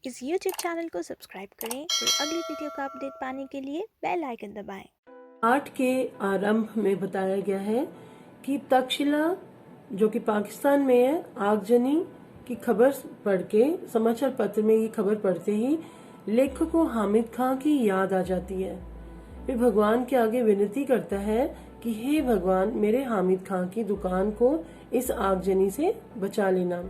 इस YouTube channel को subscribe करें और अगली वीडियो का अपडेट पाने के लिए बेल आइकन दबाएं। पाठ के आरंभ में बताया गया है कि तक्षशिला जो कि पाकिस्तान में है, आगजनी की खबर पढ़ के समाचार पत्र में ये खबर पढ़ते ही लेखक को हामिद खां की याद आ जाती है। वे भगवान के आगे विनती करता है कि हे भगवान, मेरे हामिद खां की दुकान को इस आगजनी से बचा लेना।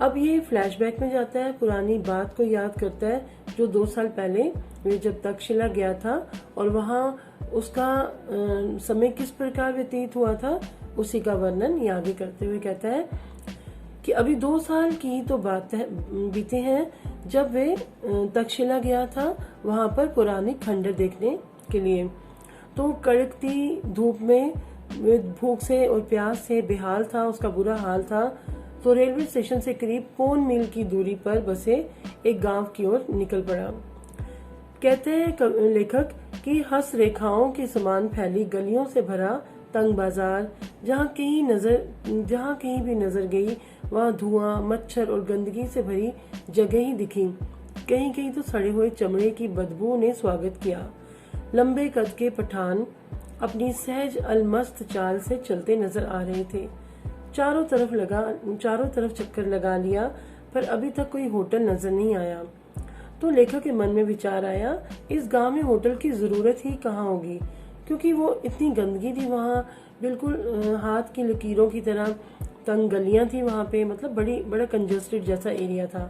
अब ये फ्लैशबैक में जाता है, पुरानी बात को याद करता है जो 2 साल पहले वे जब तक्षशिला गया था और वहाँ उसका समय किस प्रकार व्यतीत हुआ था, उसी का वर्णन ये आगे करते हुए कहता है कि अभी 2 साल की तो बात बीते हैं जब वे तक्षशिला गया था वहाँ पर पुरानी खंडर देखने के लिए। तो कड़कती धूप में भूख से और प्यास से बेहाल था, उसका बुरा हाल था। तो रेलवे स्टेशन से करीब 1.25 मील की दूरी पर बसे एक गांव की ओर निकल पड़ा। कहते हैं लेखक कि हंस रेखाओं के समान फैली गलियों से भरा तंग बाजार, जहाँ कहीं भी नजर गई वहाँ धुआं, मच्छर और गंदगी से भरी जगह ही दिखी। कहीं कहीं तो सड़े हुए चमड़े की बदबू ने स्वागत किया। लंबे कद के पठान अपनी सहज अलमस्त चाल से चलते नजर आ रहे थे। चारों तरफ चक्कर लगा लिया पर अभी तक कोई होटल नजर नहीं आया। तो लेखक के मन में विचार आया, इस गांव में होटल की जरूरत ही कहाँ होगी, क्योंकि वो इतनी गंदगी थी वहाँ, बिल्कुल हाथ की लकीरों की तरह तंग गलियां थी वहाँ पे, मतलब बड़ा कंजस्टेड जैसा एरिया था।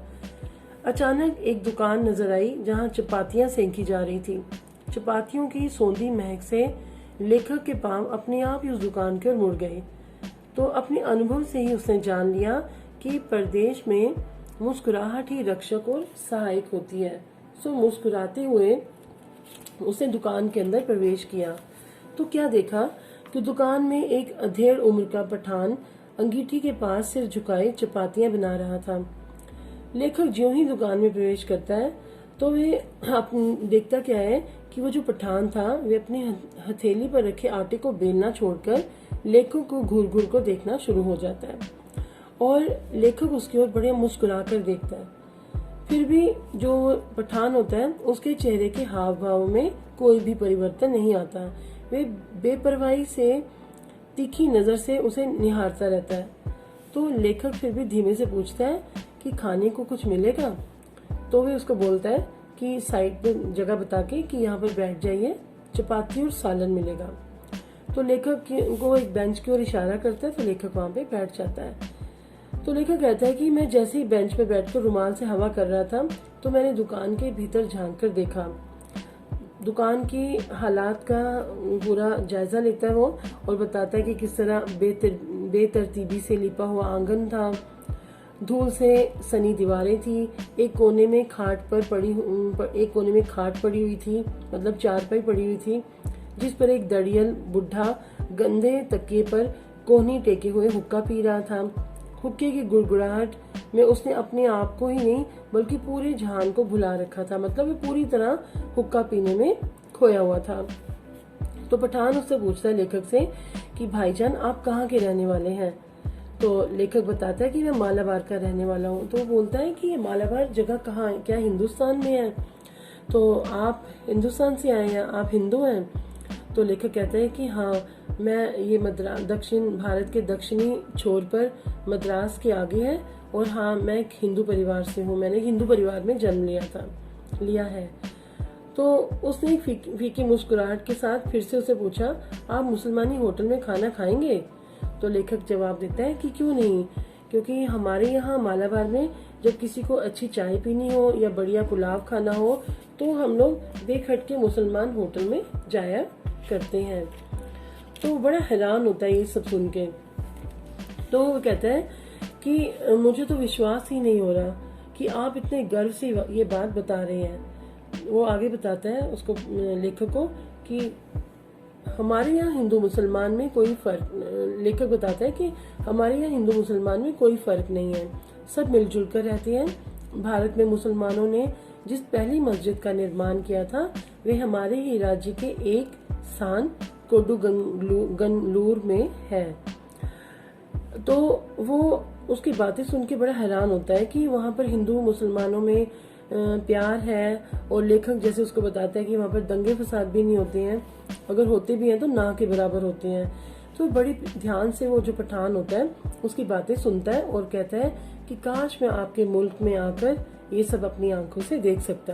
अचानक एक दुकान नजर आई जहाँ चपातियां सेंकी जा रही थी। चपातियों की सौंधी महक से लेखक के पांव अपने आप ही उस दुकान की ओर मुड़ गए। तो अपने अनुभव से ही उसने जान लिया कि परदेश में मुस्कुराहट ही रक्षक और सहायक होती है। सो मुस्कुराते हुए उसने दुकान के अंदर प्रवेश किया तो क्या देखा कि दुकान में एक अधेड़ उम्र का पठान अंगीठी के पास सिर झुकाए चपातियां बना रहा था। लेखक ज्यों ही दुकान में प्रवेश करता है तो वे देखता क्या है कि वो जो पठान था वे अपनी हथेली पर रखे आटे को बेलना छोड़कर लेखक को घूर घूर को देखना शुरू हो जाता है और लेखक उसकी ओर बड़े मुस्कुरा कर देखता है। फिर भी जो पठान होता है उसके चेहरे के हाव भाव में कोई भी परिवर्तन नहीं आता। वे बेपरवाही से तीखी नजर से उसे निहारता रहता है। तो लेखक फिर भी धीमे से पूछता है कि खाने को कुछ मिलेगा। तो वे उसको बोलता है कि साइड पे जगह बता के कि यहाँ पर बैठ जाइए, चपाती और सालन मिलेगा। तो लेखक को एक बेंच की ओर इशारा करता है तो लेखक वहाँ पे बैठ जाता है। तो लेखक कहता है कि मैं जैसे ही बेंच पे बैठकर रुमाल से हवा कर रहा था तो मैंने दुकान के भीतर झांक कर देखा। दुकान की हालात का पूरा जायजा लेता है वो और बताता है कि किस तरह बेतरतीबी से लिपा हुआ आंगन था, धूल से सनी दीवारें थी, एक कोने में खाट पड़ी हुई थी, मतलब चारपाई पड़ी हुई थी जिस पर एक दड़ियल बुढ़ा गंदे तकिए पर कोहनी टेके हुए हुक्का पी रहा था। हुक्के की गुड़गुड़ाहट में उसने अपने आप को ही नहीं बल्कि पूरे जहान को भुला रखा था, मतलब वो पूरी तरह हुक्का पीने में खोया हुआ था। तो पठान उससे पूछता है लेखक से कि भाईजान आप कहाँ के रहने वाले हैं। तो लेखक बताता है कि मैं मालाबार का रहने वाला हूँ। तो वो बोलता है कि ये मालाबार जगह कहाँ है, क्या हिंदुस्तान में है। तो आप हिंदुस्तान से आए हैं, आप हिंदू हैं। तो लेखक कहता है कि हाँ, मैं ये भारत के दक्षिणी छोर पर मद्रास के आगे है और हाँ, मैं एक हिंदू परिवार से हूँ, मैंने हिंदू परिवार में जन्म लिया है। तो उसने एक फीकी मुस्कुराहट के साथ फिर से उसे पूछा, आप मुसलमानी होटल में खाना खाएंगे। तो लेखक जवाब देता है कि क्यों नहीं, क्योंकि हमारे यहाँ मालाबार में जब किसी को अच्छी चाय पीनी हो या बढ़िया पुलाव खाना हो तो हम लोग बेखटके मुसलमान होटल में जाया करते हैं। तो बड़ा हैरान होता है ये सब सुन के। तो वो कहता है कि मुझे तो विश्वास ही नहीं हो रहा कि आप इतने गर्व से ये बात बता रहे हैं। वो आगे बताता है उसको, लेखक को, कि हमारे यहाँ हिंदू मुसलमान में कोई फर्क, लेखक बताता है कि हमारे यहाँ हिंदू मुसलमान में कोई फर्क नहीं है, सब मिलजुल कर रहते हैं। भारत में मुसलमानों ने जिस पहली मस्जिद का निर्माण किया था वे हमारे ही राज्य के एक स्थान कोडुगंगलूर में है। तो वो उसकी बातें सुन के बड़ा हैरान होता है कि वहाँ पर हिंदू मुसलमानों में प्यार है, और लेखक जैसे उसको बताता है कि वहाँ पर दंगे फसाद भी नहीं होते हैं, अगर होते भी हैं तो ना के बराबर होते हैं। तो बड़ी ध्यान से वो जो पठान होता है उसकी बातें सुनता है और कहता है कि काश मैं आपके मुल्क में आकर ये सब अपनी आंखों से देख सकता।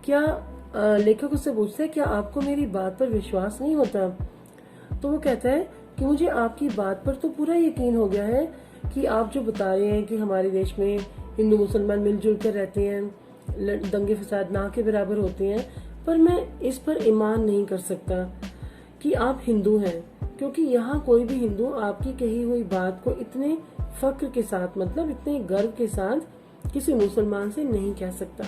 क्या लेखक उससे पूछता है, क्या आपको मेरी बात पर विश्वास नहीं होता? तो वो कहता है कि मुझे आपकी बात पर तो पूरा यकीन हो गया है कि आप जो बता रहे हैं कि हमारे देश में हिंदू मुसलमान मिलजुल कर रहते हैं, दंगे फसाद ना के बराबर होते हैं, पर मैं इस पर ईमान नहीं कर सकता कि आप हिंदू हैं, क्योंकि यहाँ कोई भी हिंदू आपकी कही हुई बात को इतने फक्र के साथ, मतलब इतने गर्व के साथ किसी मुसलमान से नहीं कह सकता।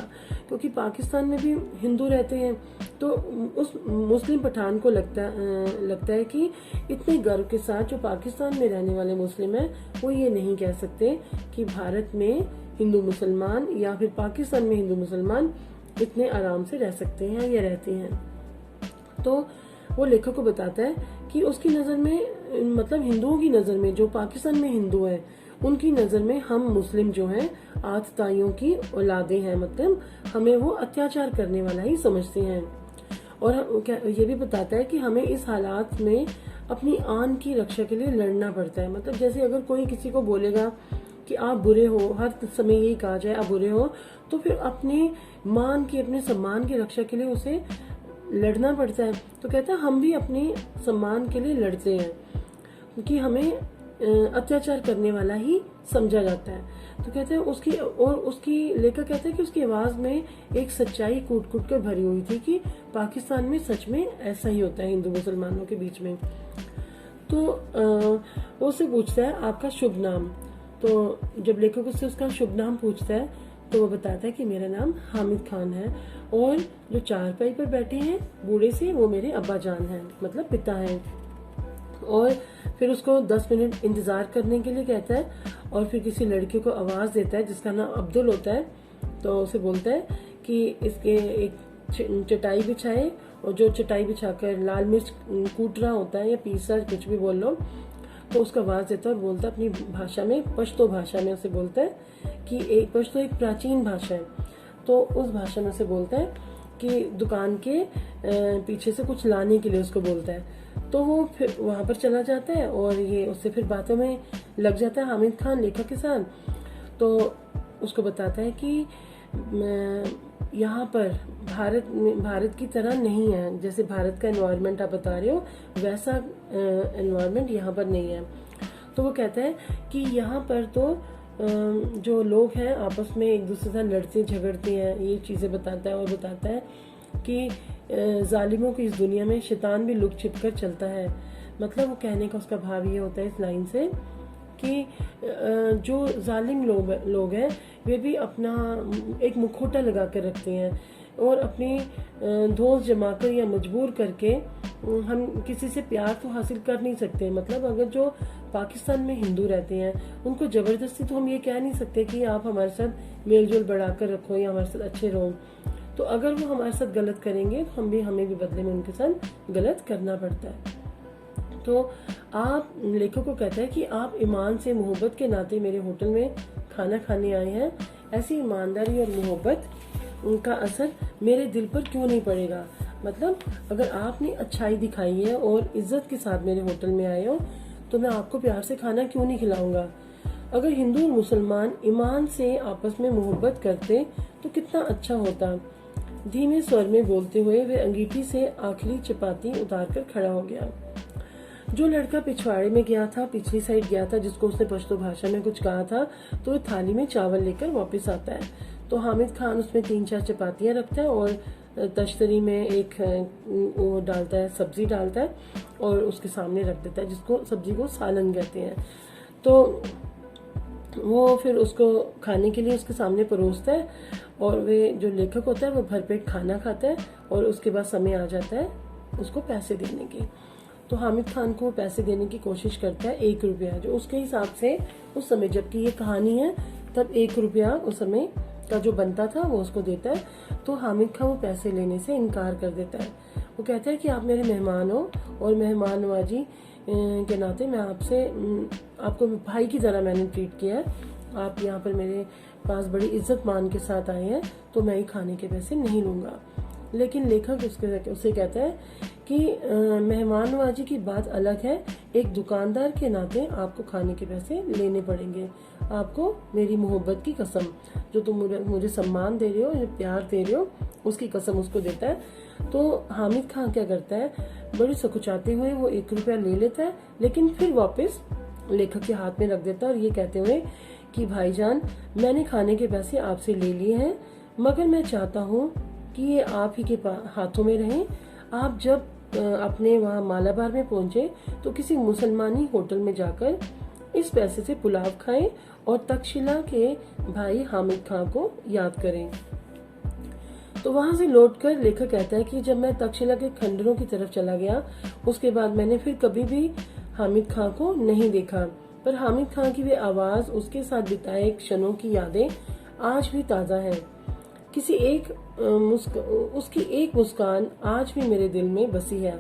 क्योंकि पाकिस्तान में भी हिंदू रहते हैं, तो उस मुस्लिम पठान को लगता है कि इतने गर्व के साथ जो पाकिस्तान में रहने वाले मुस्लिम हैं वो ये नहीं कह सकते कि भारत में हिंदू मुसलमान या फिर पाकिस्तान में हिंदू मुसलमान इतने आराम से रह सकते हैं या रहते हैं। तो वो लेखक को बताता है कि उसकी नजर में, मतलब हिंदुओं की नजर में, जो पाकिस्तान में हिंदू है उनकी नजर में हम मुस्लिम जो हैं आतताइयों की औलादे हैं, मतलब हमें वो अत्याचार करने वाला ही समझते हैं। और ये भी बताता है कि हमें इस हालात में अपनी आन की रक्षा के लिए लड़ना पड़ता है। मतलब जैसे अगर कोई किसी को बोलेगा कि आप बुरे हो, हर समय यही कहा जाए आप बुरे हो, तो फिर अपने मान की, अपने सम्मान की रक्षा के लिए उसे लड़ना पड़ता है। तो कहता है हम भी अपने सम्मान के लिए लड़ते हैं, क्योंकि हमें अत्याचार करने वाला ही समझा जाता है। तो कहते हैं उसकी लेखक कहते हैं कि उसकी आवाज में एक सच्चाई कूट कूट कर भरी हुई थी कि पाकिस्तान में सच में ऐसा ही होता है हिंदू मुसलमानों के बीच में। तो वो उससे पूछता है आपका शुभ नाम। तो जब लेखक उससे उसका शुभ नाम पूछता है तो वो बताता है कि मेरा नाम हामिद खान है, और जो चारपाई पर बैठे हैं बूढ़े से वो मेरे अब्बा जान हैं, मतलब पिता हैं। और फिर उसको 10 मिनट इंतजार करने के लिए कहता है, और फिर किसी लड़के को आवाज देता है जिसका नाम अब्दुल होता है। तो उसे बोलता है कि इसके एक चटाई बिछाए, और जो चटाई बिछाकर लाल मिर्च कूट रहा होता है या पीसा, कुछ भी बोल लो, तो उसका आवाज देता है और बोलता है अपनी भाषा में, पश्तो भाषा में उसे बोलता है कि एक पश्तो एक प्राचीन भाषा है, तो उस भाषा में उसे बोलता है कि दुकान के पीछे से कुछ लाने के लिए उसको बोलता है। तो वो फिर वहां पर चला जाता है और ये उससे फिर बातों में लग जाता है हामिद खान लेखक के साथ। तो उसको बताता है कि यहाँ पर भारत की तरह नहीं है, जैसे भारत का एनवायरनमेंट आप बता रहे हो वैसा एनवायरनमेंट यहाँ पर नहीं है। तो वो कहता है कि यहाँ पर तो जो लोग हैं आपस में एक दूसरे से लड़ते झगड़ते हैं, ये चीजें बताता है। और बताता है कि जालिमों की इस दुनिया में शैतान भी लुक छिप कर चलता है। मतलब वो कहने का उसका भाव ये होता है इस लाइन से कि जो जालिम लोग हैं वे भी अपना एक मुखौटा लगा कर रखते हैं और अपनी धौंस जमाकर या मजबूर करके हम किसी से प्यार तो हासिल कर नहीं सकते। मतलब अगर जो पाकिस्तान में हिंदू रहते हैं उनको जबरदस्ती तो हम ये कह नहीं सकते कि आप हमारे साथ मेलजोल बढ़ाकर रखो या हमारे साथ अच्छे रहो। तो अगर वो हमारे साथ गलत करेंगे तो हमें भी बदले में उनके साथ गलत करना पड़ता है। तो आप लेखक को कहता है कि आप ईमान से मोहब्बत के नाते मेरे होटल में खाना खाने आए हैं, ऐसी ईमानदारी और मोहब्बत उनका असर मेरे दिल पर क्यों नहीं पड़ेगा। मतलब अगर आपने अच्छाई दिखाई है और इज्जत के साथ मेरे होटल में आए हो तो मैं आपको प्यार से खाना क्यों नहीं खिलाऊंगा। अगर हिंदू और मुसलमान ईमान से आपस में मोहब्बत करते तो कितना अच्छा होता। धीमे स्वर में बोलते हुए वे अंगीठी से आखिरी चपाती उतारकर खड़ा हो गया। जो लड़का पिछवाड़े में गया था, पिछली साइड गया था, जिसको उसने पश्तो भाषा में कुछ कहा था, तो वो थाली में चावल लेकर वापस आता है। तो हामिद खान उसमें 3-4 चपातियां रखता है और तश्तरी में एक वो डालता है, सब्जी डालता है और उसके सामने रख देता है, जिसको सब्जी को सालन कहते हैं। तो वो फिर उसको खाने के लिए उसके सामने परोसता है और वे जो लेखक होता है वो भरपेट खाना खाता है और उसके बाद समय आ जाता है उसको पैसे देने की। तो हामिद खान को पैसे देने की कोशिश करता है, 1 रुपया, जो उसके हिसाब से उस समय, जबकि ये कहानी है तब 1 रुपया उस समय का जो बनता था वो उसको देता है। तो हामिद खान वो पैसे लेने से इनकार कर देता है। वो कहता है कि आप मेरे मेहमान हो और मेहमान नवाजी के नाते मैं आपसे आपको भाई की तरह मैंने ट्रीट किया है, आप यहाँ पर मेरे पास बड़ी इज्जत मान के साथ आए हैं, तो मैं ही खाने के पैसे नहीं लूंगा। लेकिन लेखक उससे कहता है कि मेहमान नवाजी की बात अलग है, एक दुकानदार के नाते आपको खाने के पैसे लेने पड़ेंगे। आपको मेरी मोहब्बत की कसम, जो तुम मुझे सम्मान दे रहे हो, मुझे प्यार दे रहे हो, उसकी कसम उसको देता है। तो हामिद खान क्या करता है, बड़ी सकुचाते हुए वो 1 रुपया ले लेता है, लेकिन फिर वापस लेखक के हाथ में रख देता है और ये कहते हुए कि भाईजान, मैंने खाने के पैसे आपसे ले लिए हैं, मगर मैं चाहता हूँ कि ये आप ही के हाथों में रहें। आप जब अपने वहाँ मालाबार में पहुंचे तो किसी मुसलमानी होटल में जाकर इस पैसे से पुलाव खाएं और तक्षशिला के भाई हामिद खान को याद करें। तो वहां से लौटकर लेखक कहता है कि जब मैं तक्षशिला के खंडरों की तरफ चला गया, उसके बाद मैंने फिर कभी भी हामिद खान को नहीं देखा, पर हामिद खान की वे आवाज, उसके साथ बिताए क्षणों की यादें आज भी ताजा है। उसकी एक मुस्कान आज भी मेरे दिल में बसी है।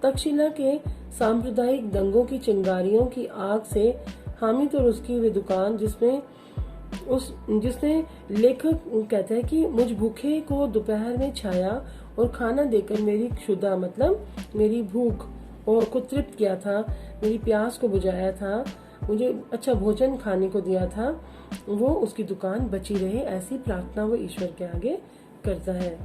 तक्षशिला के सांप्रदायिक दंगों की चिंगारियों की आग से हामिद और उसकी वे दुकान जिसने लेखक कहता है कि मुझ भूखे को दोपहर में छाया और खाना देकर मेरी क्षुधा मतलब मेरी भूख और को तृप्त किया था, मेरी प्यास को बुझाया था, मुझे अच्छा भोजन खाने को दिया था, वो उसकी दुकान बची रहे, ऐसी प्रार्थना वो ईश्वर के आगे करता है।